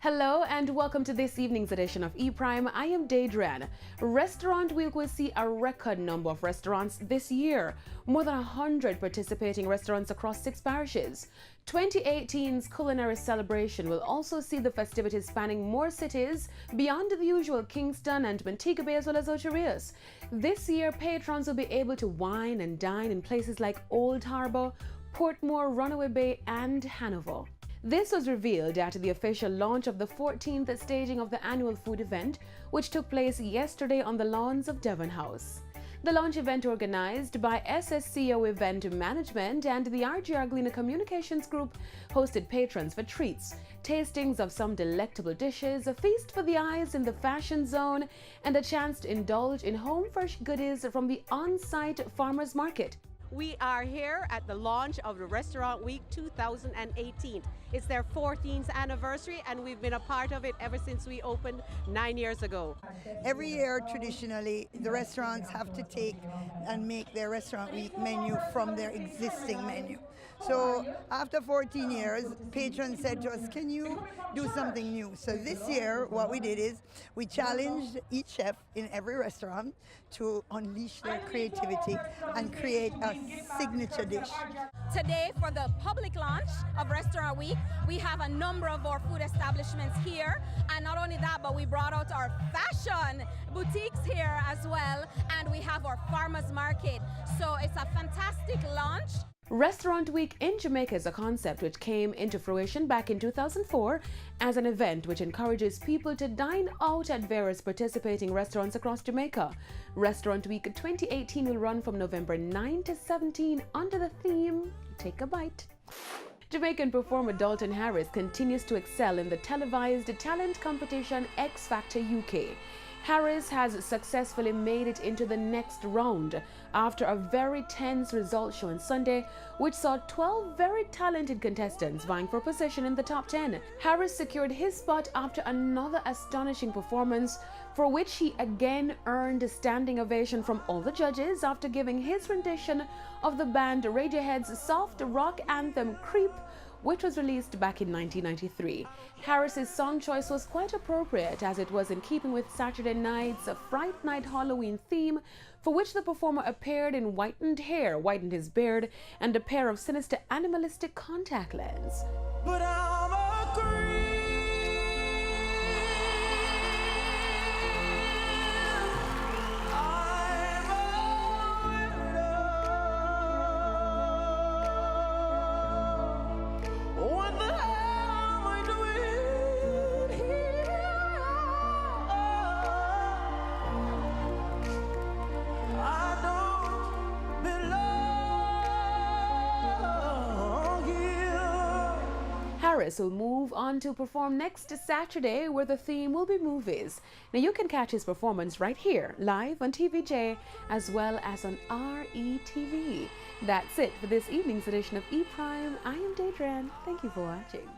Hello and welcome to this evening's edition of E-Prime. I am Daedran. Restaurant Week will see a record number of restaurants this year. More than 100 participating restaurants across 6 parishes. 2018's culinary celebration will also see the festivities spanning more cities beyond the usual Kingston and Montego Bay as well as Ocho Rios. This year, patrons will be able to wine and dine in places like Old Harbour, Portmore, Runaway Bay and Hanover. This was revealed at the official launch of the 14th staging of the annual food event, which took place yesterday on the lawns of Devon House. The launch event, organized by SSCO Event Management and the RG Arglina Communications Group, hosted patrons for treats, tastings of some delectable dishes, a feast for the eyes in the fashion zone, and a chance to indulge in home fresh goodies from the on-site farmers market. We are here at the launch of the Restaurant Week 2018. It's their 14th anniversary and we've been a part of it ever since we opened 9 years ago. Every year, traditionally, the restaurants have to take and make their Restaurant Week menu from their existing menu. So after 14 years, patrons said to us, can you do something new? So this year, what we did is we challenged each chef in every restaurant to unleash their creativity and create a signature dish. Today, for the public launch of Restaurant Week, we have a number of our food establishments here, and not only that, but we brought out our fashion boutiques here as well, and we have our farmers market. So it's a fantastic launch. Restaurant Week in Jamaica is a concept which came into fruition back in 2004 as an event which encourages people to dine out at various participating restaurants across Jamaica. Restaurant Week 2018 will run from November 9 to 17 under the theme Take a Bite. Jamaican performer Dalton Harris continues to excel in the televised talent competition X Factor UK. Harris has successfully made it into the next round after a very tense result show on Sunday, which saw 12 very talented contestants vying for position in the top 10. Harris secured his spot after another astonishing performance, for which he again earned a standing ovation from all the judges after giving his rendition of the band Radiohead's soft rock anthem Creep, which was released back in 1993. Harris's song choice was quite appropriate as it was in keeping with Saturday night's Fright Night Halloween theme, for which the performer appeared in whitened hair, whitened his beard, and a pair of sinister animalistic contact lenses. But I'm a creep. Harris will move on to perform next Saturday, where the theme will be movies. Now you can catch his performance right here, live on TVJ, as well as on RETV. That's it for this evening's edition of E-Prime. I am Daedran. Thank you for watching.